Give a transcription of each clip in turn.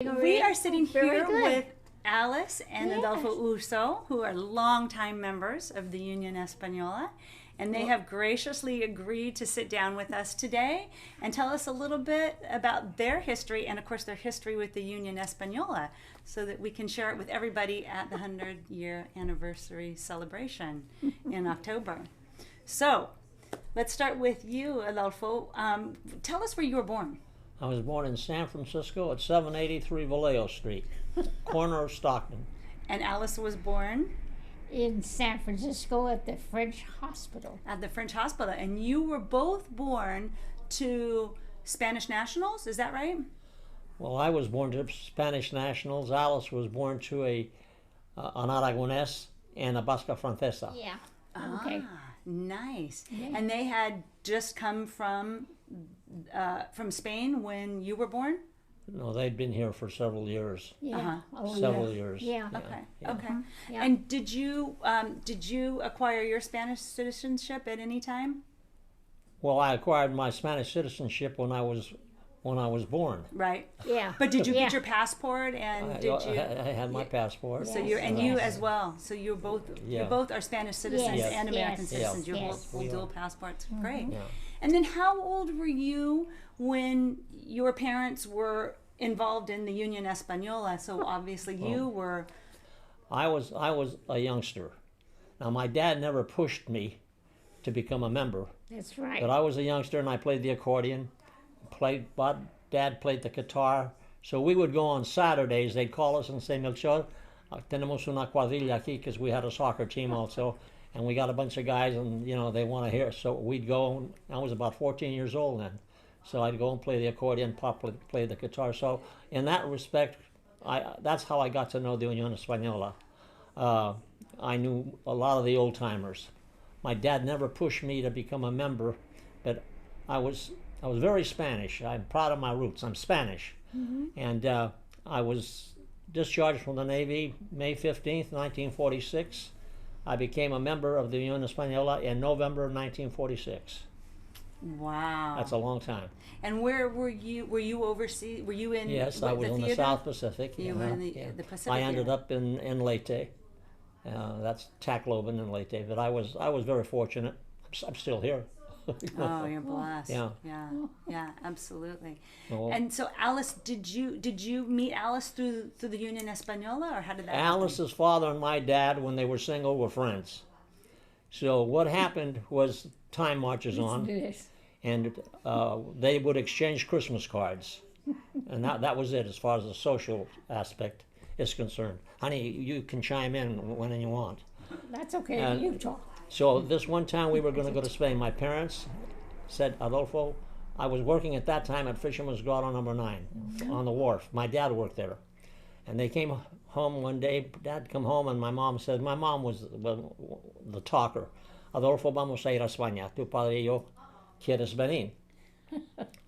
We are sitting Very here good. with Alice and Yes. Adolfo Usoz, who are longtime members of the Union Española, and they have graciously agreed to sit down with us today and tell us a little bit about their history and, of course, their history with the Union Española, so that we can share it with everybody at the 100-year anniversary celebration in October. So, let's start with you, Adolfo. Tell us where you were born. I was born in San Francisco at 783 Vallejo Street, corner of Stockton. And Alice was born In San Francisco at the French Hospital. at the French Hospital, and you were both born to Spanish nationals, is that right? Well, I was born to Spanish nationals. Alice was born to an Aragonés and a Basca Francesa. Yeah. Okay. Nice. Yeah. And they had just come from Spain when you were born? No, they'd been here for several years. Yeah. Uh-huh. Oh, Several yeah. years. Yeah. Okay. Yeah. Okay. Yeah. And did you acquire your Spanish citizenship at any time? Well, I acquired my Spanish citizenship when I was born. Right. Yeah. But did you Yeah. get your passport and did you? I had my passport. So Yes, you and you yes. as well. So you both you Yeah. both are Spanish citizens Yes, and American yes, citizens. You're yes, both full we dual are. passports. Great. Yeah. And then how old were you when your parents were involved in the Union Española? So obviously you were. I was a youngster. Now, my dad never pushed me to become a member. That's right. But I was a youngster and I played the accordion. Dad played the guitar. So we would go on Saturdays. They'd call us and say, Melchor, tenemos una cuadrilla aquí, because we had a soccer team also. And we got a bunch of guys and, they want to hear. So we'd go. And I was about 14 years old then. So I'd go and play the accordion, Pop played the guitar. So in that respect, that's how I got to know the Unión Española. I knew a lot of the old timers. My dad never pushed me to become a member, but I was very Spanish. I'm proud of my roots. I'm Spanish. Mm-hmm. And I was discharged from the Navy May 15th, 1946. I became a member of the Unión Española in November of 1946. Wow. That's a long time. And where were you? Were you overseas? Were you in? Yes, I was in the theater? South Pacific. You were in the Pacific. I ended theater. up in Leyte. That's Tacloban in Leyte. But I was very fortunate. I'm still here. Oh, you're blessed. Yeah. Yeah, absolutely. Well, And so, Alice, did you meet Alice through the Union Española, or how did that happen? Alice's father and my dad, when they were single, were friends. So what happened was time marches on, Yes. and they would exchange Christmas cards, and that was it as far as the social aspect is concerned. Honey, you can chime in when you want. That's okay. And- You talk. So this one time we were going to go to Spain. My parents said, Adolfo, I was working at that time at Fisherman's Grotto number 9 on the wharf. My dad worked there. And they came home one day, Dad come home, and my mom said, my mom was the talker. Adolfo, vamos a ir a España. Tu padre y yo quieres venir.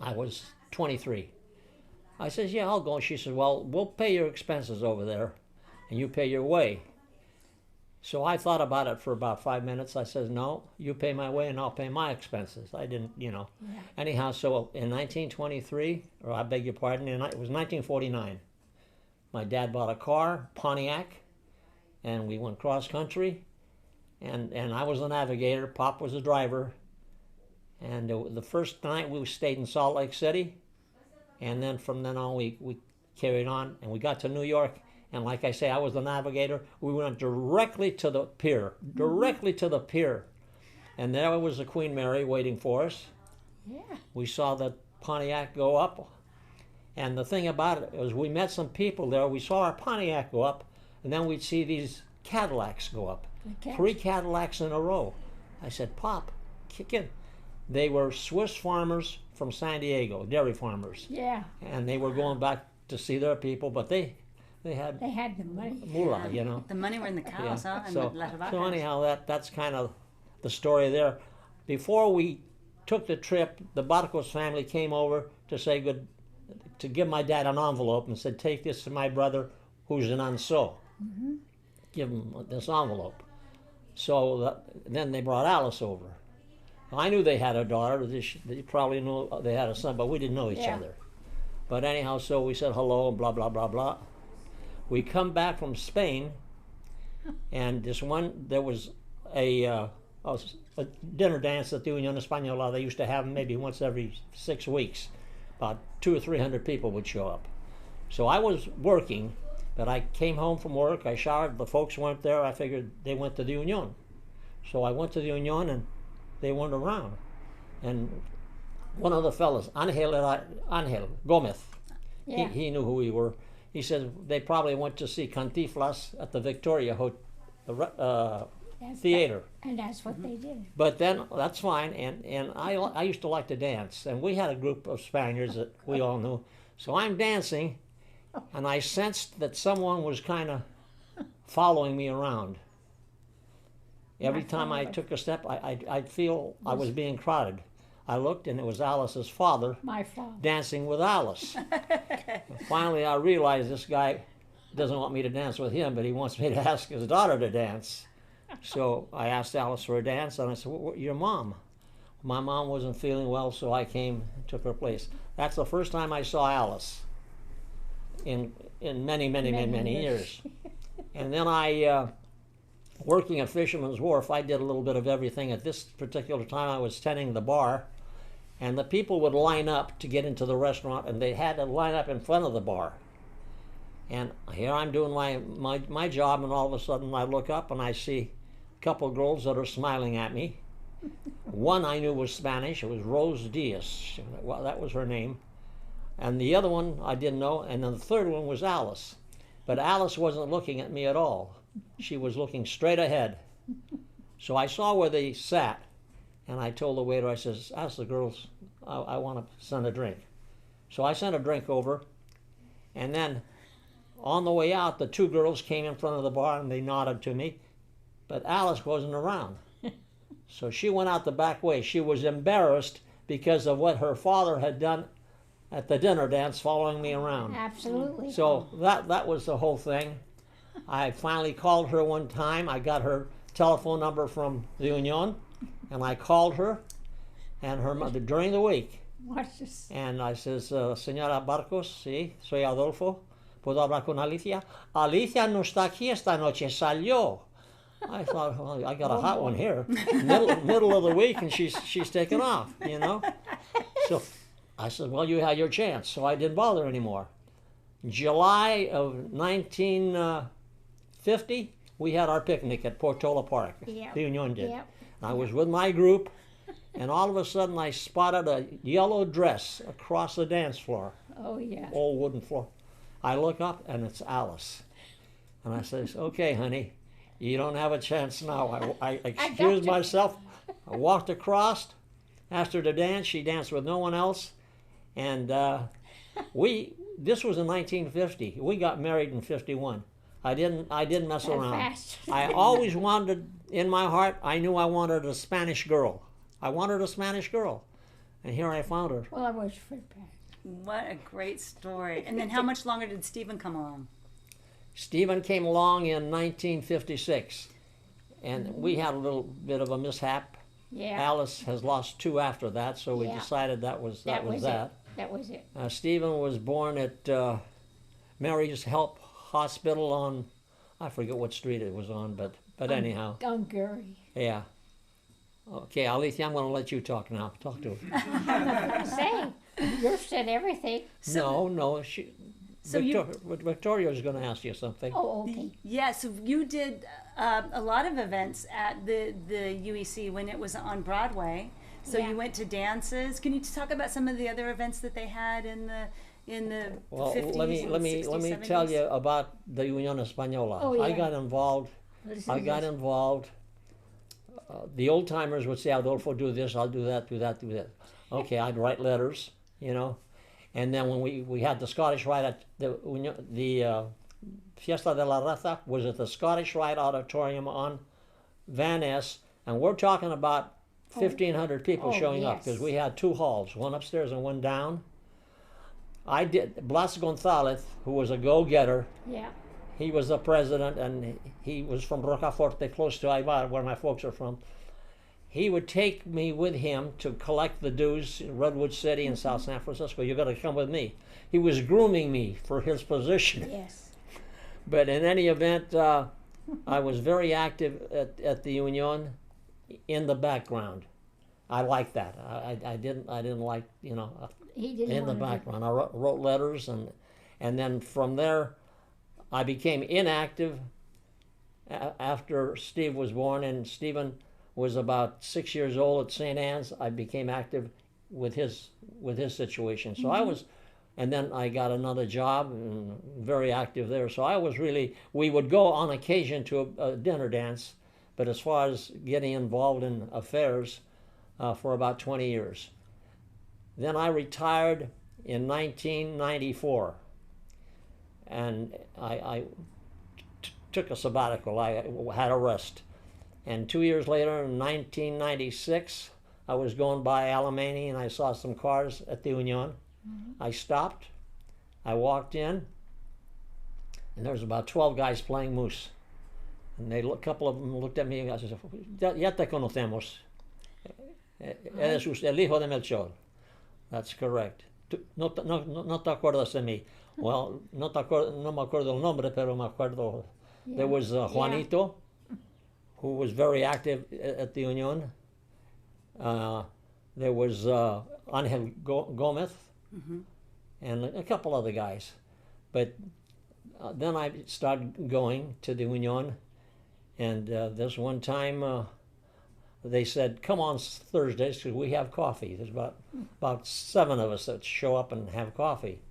I was 23. I says, yeah, I'll go. She said, well, we'll pay your expenses over there, and you pay your way. So I thought about it for about 5 minutes. I said, no, you pay my way and I'll pay my expenses. I didn't, Yeah. Anyhow, so in 1923, or I beg your pardon, it was 1949, my dad bought a car, Pontiac, and we went cross country, and I was the navigator, Pop was the driver, and the first night we stayed in Salt Lake City, and then from then on we carried on, and we got to New York. And like I say, I was the navigator. We went directly to the pier, And there was the Queen Mary waiting for us. Yeah. We saw the Pontiac go up. And the thing about it was we met some people there. We saw our Pontiac go up, and then we'd see these Cadillacs go up. Okay. 3 Cadillacs in a row. I said, Pop, kick in. They were Swiss farmers from San Diego, dairy farmers. Yeah. And they were going back to see their people, but they had They had the money. moolah, The money were in the cows, huh? And So, the las vacas. so anyhow, that's kind of the story there. Before we took the trip, the Barcos family came over to give my dad an envelope and said, take this to my brother who's in Anso. Mm-hmm. Give him this envelope. So then they brought Alice over. I knew they had a daughter. They probably knew they had a son, but we didn't know each Yeah. other. But anyhow, so we said hello and blah, blah, blah, blah. We come back from Spain, and there was a dinner dance at the Unión Española. They used to have maybe once every 6 weeks. About 200 or 300 people would show up. So I was working, but I came home from work, I showered, the folks weren't there, I figured they went to the Unión. So I went to the Unión and they weren't around. And one of the fellas, Angel Gomez, Yeah. he knew who we were. He said they probably went to see Cantinflas at the Victoria Theater. And that's what they did. But then, that's fine, and I used to like to dance, and we had a group of Spaniards that we all knew. So I'm dancing, and I sensed that someone was kind of following me around. Every time I took a step, I'd feel I was being crowded. I looked, and it was Alice's father My father. dancing with Alice. Finally, I realized this guy doesn't want me to dance with him, but he wants me to ask his daughter to dance. So I asked Alice for a dance, and I said, your mom? My mom wasn't feeling well, so I came and took her place. That's the first time I saw Alice in many years. And then working at Fisherman's Wharf, I did a little bit of everything. At this particular time, I was tending the bar, and the people would line up to get into the restaurant, and they had to line up in front of the bar. And here I'm doing my job, and all of a sudden I look up and I see a couple of girls that are smiling at me. One I knew was Spanish. It was Rose Diaz. Well, that was her name. And the other one I didn't know. And then the third one was Alice. But Alice wasn't looking at me at all. She was looking straight ahead. So I saw where they sat, and I told the waiter, I says, ask the girls, I want to send a drink. So I sent a drink over, and then on the way out, the two girls came in front of the bar and they nodded to me, but Alice wasn't around. So she went out the back way. She was embarrassed because of what her father had done at the dinner dance, following me around. Absolutely. So that was the whole thing. I finally called her one time. I got her telephone number from the Unión, and I called her and her mother during the week. What's this? And I says, Señora Barcos, sí, soy Adolfo. ¿Puedo hablar con Alicia? Alicia no está aquí esta noche, salió. I thought, well, I got a hot one here. Middle of the week, and she's taken off, you know? So I said, well, you had your chance. So I didn't bother anymore. July of 1950, we had our picnic at Portola Park. Yep. The Unión did. Yep. I was with my group, and all of a sudden I spotted a yellow dress across the dance floor. Oh, yeah. Old wooden floor. I look up, and it's Alice. And I says, okay, honey, you don't have a chance now. I excused myself. I walked across, asked her to dance. She danced with no one else. And this was in 1950. We got married in 51. I didn't mess around. Fast. I always wanted, in my heart, I knew I wanted a Spanish girl. I wanted a Spanish girl. And here I found her. Well, I was for back. What a great story. And then how much longer did Stephen come along? Stephen came along in 1956, and we had a little bit of a mishap. Yeah. Alice has lost two after that, so we Yeah. decided that was that. It. That was it. Stephen was born at Mary's Help Hospital on, I forget what street it was on, but anyhow. Gangi. Yeah. Okay, Alicia, I'm going to let you talk now. Talk to her. Say, you said everything. No, So Victoria's going to ask you something. Oh, okay. Yeah, so you did a lot of events at the UEC when it was on Broadway. So Yeah. you went to dances. Can you talk about some of the other events that they had in the Well, 50s let me and let me 60s, let me 70s? tell you about the Unión Española. Oh, yeah. I got involved. The old timers would say, Adolfo, do this, I'll do that, do that, do that. Okay, I'd write letters, you know. And then when we had the Scottish Rite at the Fiesta de la Raza was at the Scottish Rite Auditorium on Van Ness, and we're talking about 1,500 people showing up, because we had two halls, one upstairs and one down. Blas Gonzalez, who was a go-getter, Yeah. he was the president, and he was from Rocaforte, close to Ibar, where my folks are from. He would take me with him to collect the dues in Redwood City and South San Francisco. You got to come with me. he was grooming me for his position. Yes. But in any event, I was very active at the Union in the background. I liked that. I didn't like, you know, He didn't in the want to background. I wrote letters, and then from there, I became inactive after Steve was born, and Stephen was about 6 years old at St. Anne's. I became active with his situation. So I was, and then I got another job and very active there. So I was really, we would go on occasion to a dinner dance, but as far as getting involved in affairs, for about 20 years. Then I retired in 1994, and I took a sabbatical. I had a rest. And 2 years later, in 1996, I was going by Alemany and I saw some cars at the Union. I stopped, I walked in, and there was about 12 guys playing moose. And a couple of them looked at me and I said, "Ya te conocemos. Eres el hijo de Melchor." That's correct. No te acuerdas de mí. Well, no me acuerdo el nombre, pero me acuerdo. Yeah. There was Juanito, who was very active at the Union. There was Angel Gomez, and a couple other guys. But then I started going to the Union, and this one time they said, "Come on Thursdays because we have coffee." There's about 7 of us that show up and have coffee.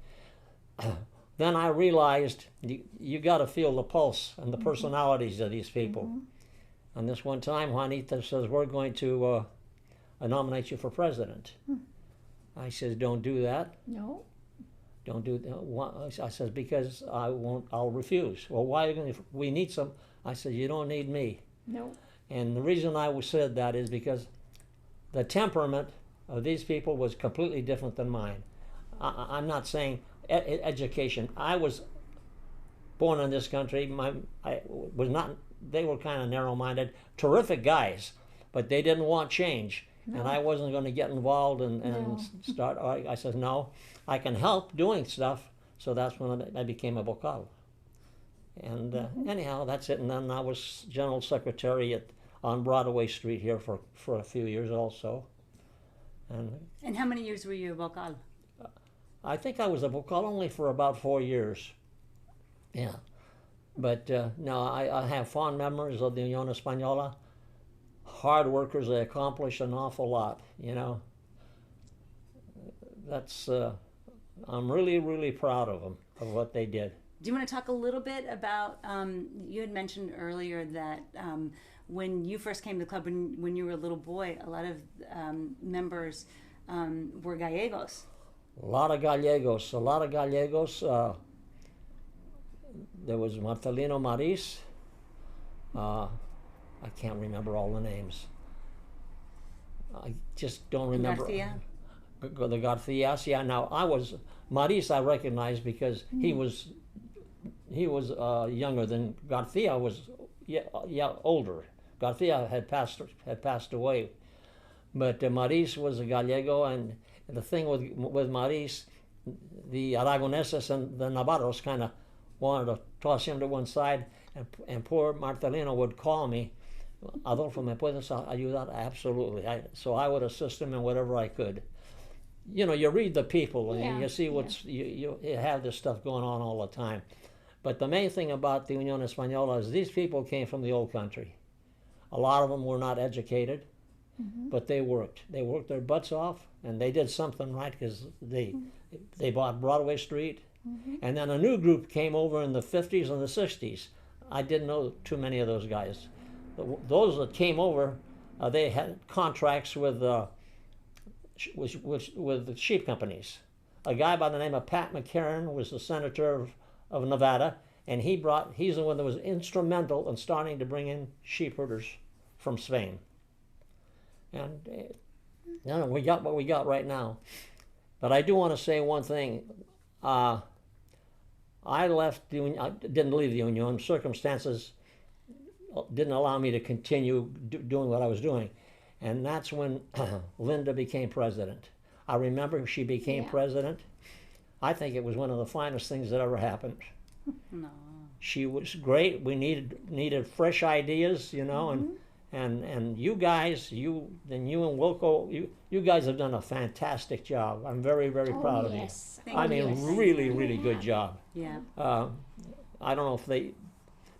Then I realized you got to feel the pulse and the personalities of these people. And this one time, Juanita says, "We're going to nominate you for president." I says, "Don't do that. No. Don't do that." I says, "Because I won't. I'll refuse." "Well, why are you going to? We need some." I said, "You don't need me." No. And the reason I said that is because the temperament of these people was completely different than mine. I'm not saying education. I was born in this country. I was not. They were kind of narrow-minded, terrific guys, but they didn't want change. No. And I wasn't going to get involved and start. I said, "No, I can help doing stuff." So that's when I became a vocal. And anyhow, that's it. And then I was general secretary on Broadway Street here for a few years also. And how many years were you a vocal? I think I was a vocal only for about 4 years. Yeah. But no, I have fond memories of the Unión Española. Hard workers, they accomplish an awful lot, you know. That's, I'm really, really proud of them, of what they did. Do you want to talk a little bit about, you had mentioned earlier that when you first came to the club, when you were a little boy, a lot of members were Gallegos. A lot of Gallegos. There was Marcelino Maris. I can't remember all the names. I just don't remember. Garcia? The Garcias. Yeah. Now Maris I recognized because he was younger than Garcia was. Older. Garcia had passed away, but Maris was a Gallego, and the thing with Maris, the Aragoneses and the Navarros kind of wanted to toss him to one side, and poor Marcelino would call me, "Adolfo, ¿me puedes ayudar?" Absolutely. So I would assist him in whatever I could. You know, you read the people and you see you have this stuff going on all the time. But the main thing about the Unión Española is these people came from the old country. A lot of them were not educated, but they worked. They worked their butts off, and they did something right because they bought Broadway Street. And then a new group came over in the 50s and the 60s. I didn't know too many of those guys. Those that came over, they had contracts with the sheep companies. A guy by the name of Pat McCarran was the senator of Nevada, and he's the one that was instrumental in starting to bring in sheep herders from Spain. And we got what we got right now. But I do want to say one thing. I didn't leave the Union. Circumstances didn't allow me to continue doing what I was doing. And that's when Linda became president. I remember she became president. I think it was one of the finest things that ever happened. No. She was great. We needed fresh ideas, you know, and you guys, you and Wilco, you guys have done a fantastic job. I'm very, very proud of you. I mean, really, really good job. Yeah. I don't know if they,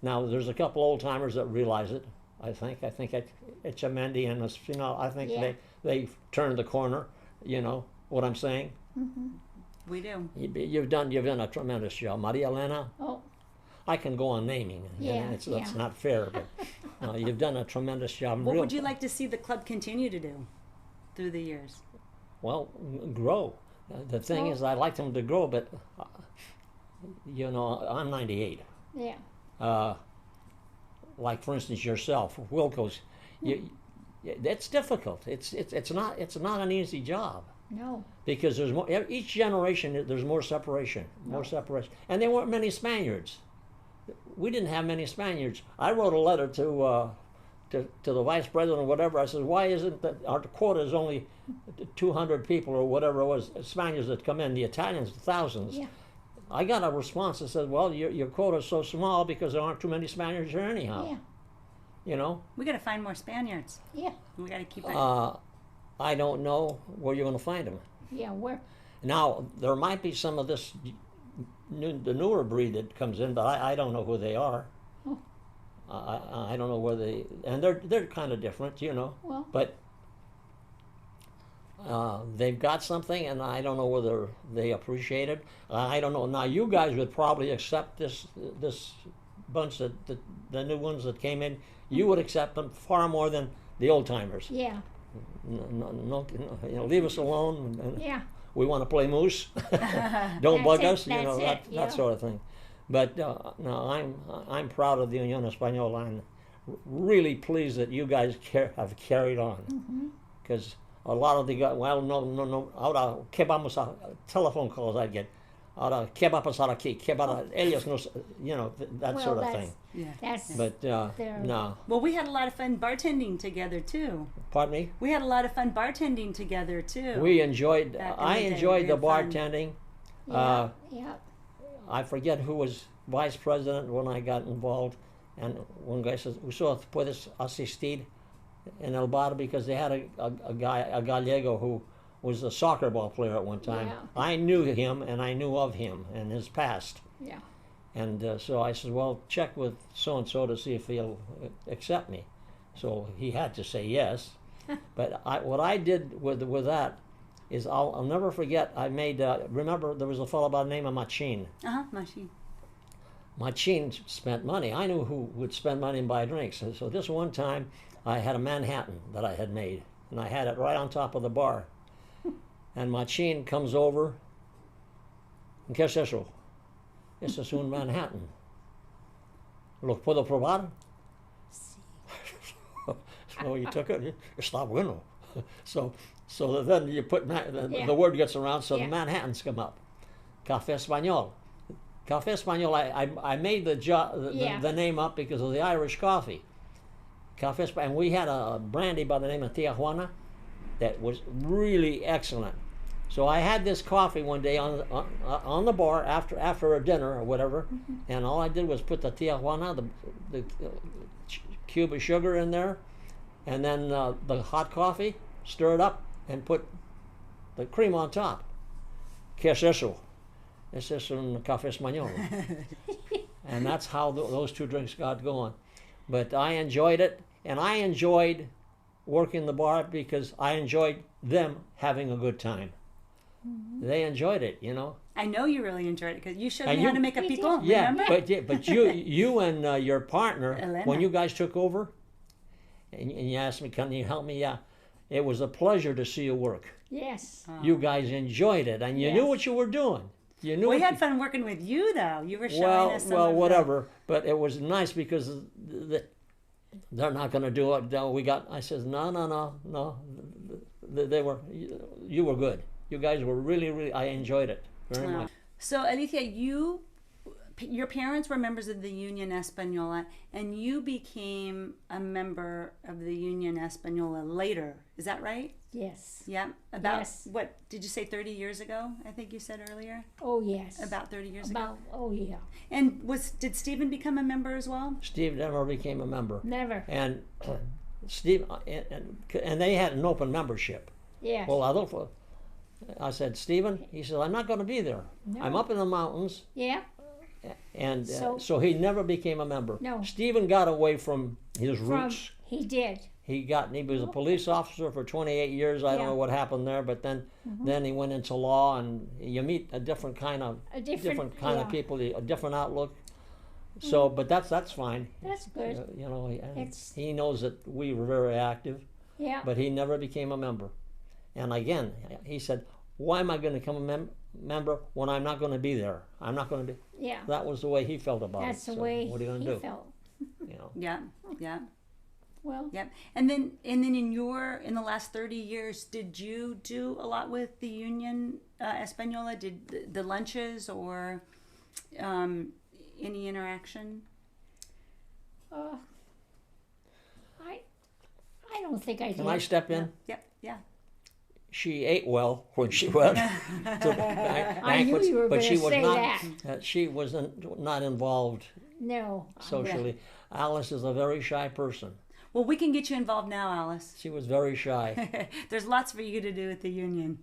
now there's a couple old timers that realize it. I think it's Amendi and Espinal. I think they turned the corner. You know what I'm saying? We do. You've done a tremendous job, Maria Elena. Oh, I can go on naming, and it's not fair, but you've done a tremendous job. What would you like to see the club continue to do through the years? Well, grow. The thing is, I like them to grow, but you know, I'm 98. yeah. Like for instance, yourself, Wilco's. It's difficult. It's not an easy job. No. Because there's more. Each generation, there's more separation, and there weren't many Spaniards. We didn't have many Spaniards. I wrote a letter to the vice president or whatever. I said, why isn't that our quota is only 200 people or whatever it was, Spaniards that come in, the Italians, thousands. Yeah. I got a response that said, well, your quota is so small because there aren't too many Spaniards here anyhow. Yeah. You know? We got to find more Spaniards. Yeah. We got to keep it. I don't know where you're going to find them. Yeah. Where? Now, there might be some of this, the newer breed that comes in, but I don't know who they are. Oh. I don't know where they, and they're kind of different, you know. Well. But they've got something, and I don't know whether they appreciate it. I don't know. Now, you guys would probably accept this bunch that the new ones that came in. You would accept them far more than the old timers. Yeah. No, you know, leave us alone. Yeah. We want to play moose. Don't bug us. You know that sort of thing. But no, I'm proud of the Unión Española. I'm really pleased that you guys have carried on, because a lot of the guys, well, no, ahora qué vamos a telephone calls I'd get. Ahora qué va a pasar aquí, qué va a ellos nos, you know, that sort of thing. Yeah. That's. But no. Well, we had a lot of fun bartending together too. Pardon me. We had a lot of fun bartending together too. We enjoyed. I enjoyed the fun. bartending. Yeah. I forget who was vice president when I got involved, and one guy says, "Usoz, puedes asistir en el bar," because they had a guy, a Gallego, who was a soccer ball player at one time. Yeah. I knew him, and I knew of him and his past. Yeah. And so I said, well, check with so-and-so to see if he'll accept me. So he had to say yes. But what I did with that is I'll never forget, I made, remember there was a fellow by the name of Machin. Machine. Machin spent money. I knew who would spend money and buy drinks. And so this one time I had a Manhattan that I had made, and I had it right on top of the bar. And Machin comes over, ¿qué es eso? Eso es un Manhattan. ¿Lo puedo probar? So he took it. Está bueno. So then you put, the word gets around, so the Manhattans come up. Café Español. Café Español, I made the name up because of the Irish coffee. Café Español, and we had a brandy by the name of Tia Juana that was really excellent. So I had this coffee one day on the bar after a dinner or whatever, and all I did was put the Tia Juana, the cube of sugar in there, and then the hot coffee, stir it up, and put the cream on top. ¿Qué es eso? Ese es un café español. And that's how those two drinks got going. But I enjoyed it, and I enjoyed working the bar because I enjoyed them having a good time. They enjoyed it, you know. I know you really enjoyed it because you showed me how to make a picon. Yeah, remember? but you and your partner, Elena. when you guys took over, and you asked me, "Can you help me?" Yeah, it was a pleasure to see you work. Yes. You guys enjoyed it, and you knew what you were doing. You knew. We had fun working with you, though. You were showing us some of whatever. But it was nice because they're not going to do it. I said, no. You were good. You guys were really, I enjoyed it very much. So, Alicia, you your parents were members of the Union Española, and you became a member of the Union Española later. Is that right? Yes. Yeah. About Yes. what did you say? 30 years ago? I think you said earlier. Oh, yes. About 30 years ago. Oh, yeah. And did Stephen become a member as well? Steve never became a member. Never. And Steve, and they had an open membership. Yes. Well, Adolfo, I said, Stephen, he said, I'm not going to be there. No. I'm up in the mountains. Yeah. And So- so he never became a member. No. Stephen got away from his roots. He did. He was a police officer for 28 years. I don't Yeah. know what happened there, but then he went into law, and you meet a different kind of yeah. people, a different outlook. So, but that's fine. That's good. You know, It's- he knows that we were very active, Yeah. but he never became a member. And again, he said, "Why am I going to become a member when I'm not going to be there? I'm not going to be." Yeah. That was the way he felt about That's it. the So way what are you going he to do? felt. You know. Yeah. Yeah. Well, Yep. And then in the last 30 years, did you do a lot with the Union Española? Did the lunches or any interaction? I don't think I did. Can I step in? Yep. Yeah. She ate well when she went to I knew you were but going she to was say not. that. She was not involved No. socially. Alice is a very shy person. Well, we can get you involved now, Alice. She was very shy. There's lots for you to do at the Union.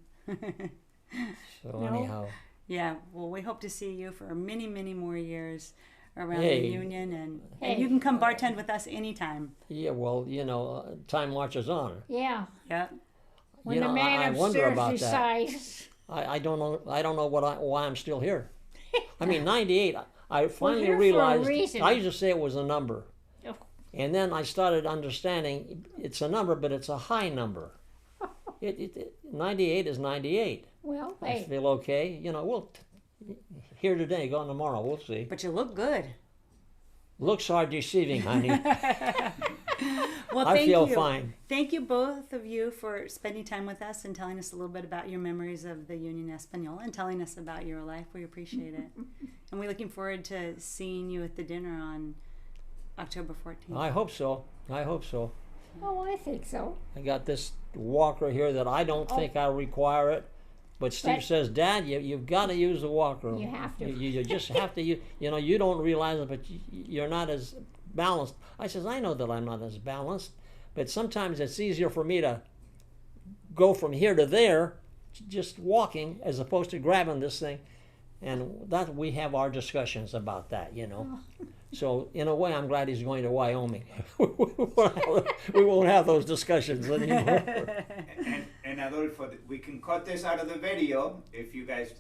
So No. anyhow, Yeah. Well, we hope to see you for many, many more years around Hey. the Union, and Hey. you can come bartend with us anytime. yeah. Well, you know, time marches on. Yeah. Yeah. When You the know, man I of wonder about Cersei that. size. I don't know. I don't know why I'm still here. I mean, 98. I finally here for a realized. reason. I used to say it was a number, Oh. and then I started understanding it's a number, but it's a high number. 98 is 98. Well, I hey. feel okay. You know, we'll here today, gone tomorrow. We'll see. But you look good. Looks are deceiving, honey. Well, I thank feel you. fine. Thank you, both of you, for spending time with us and telling us a little bit about your memories of the Union Española and telling us about your life. We appreciate it. And we're looking forward to seeing you at the dinner on October 14th. I hope so. I hope so. Oh, I think so. I got this walker here that I don't think I require it. But Steve But- says, Dad, you've got to use the walker. You have to. You just have to. You know, you don't realize it, but you're not as balanced. I says, I know that I'm not as balanced, but sometimes it's easier for me to go from here to there, just walking, as opposed to grabbing this thing. And that we have our discussions about that, you know. So in a way, I'm glad he's going to Wyoming. We won't have those discussions anymore. And Adolfo, we can cut this out of the video if you guys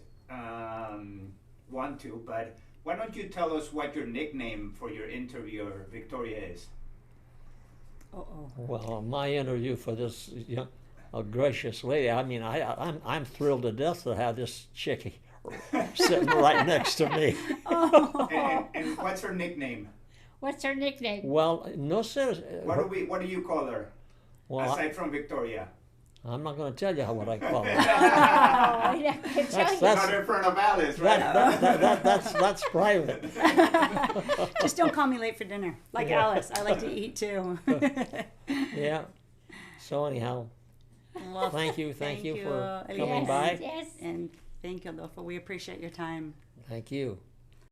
want to, but why don't you tell us what your nickname for your interviewer, Victoria, is? Uh-oh. Well, my interview for this, you know, a gracious lady. I mean, I'm thrilled to death to have this chickie sitting right next to me. And what's her nickname? What's her nickname? Well, no serious. What do you call her? Well, Aside from Victoria. I'm not going to tell you what I call her. Oh, I can tell you. That's- Not in front of Alice, right? That's private. Just don't call me late for dinner. Like Yeah. Alice, I like to eat too. Yeah. So anyhow, Well, thank you for Alicia. coming by. Yes. And thank you, Adolfo. We appreciate your time. Thank you.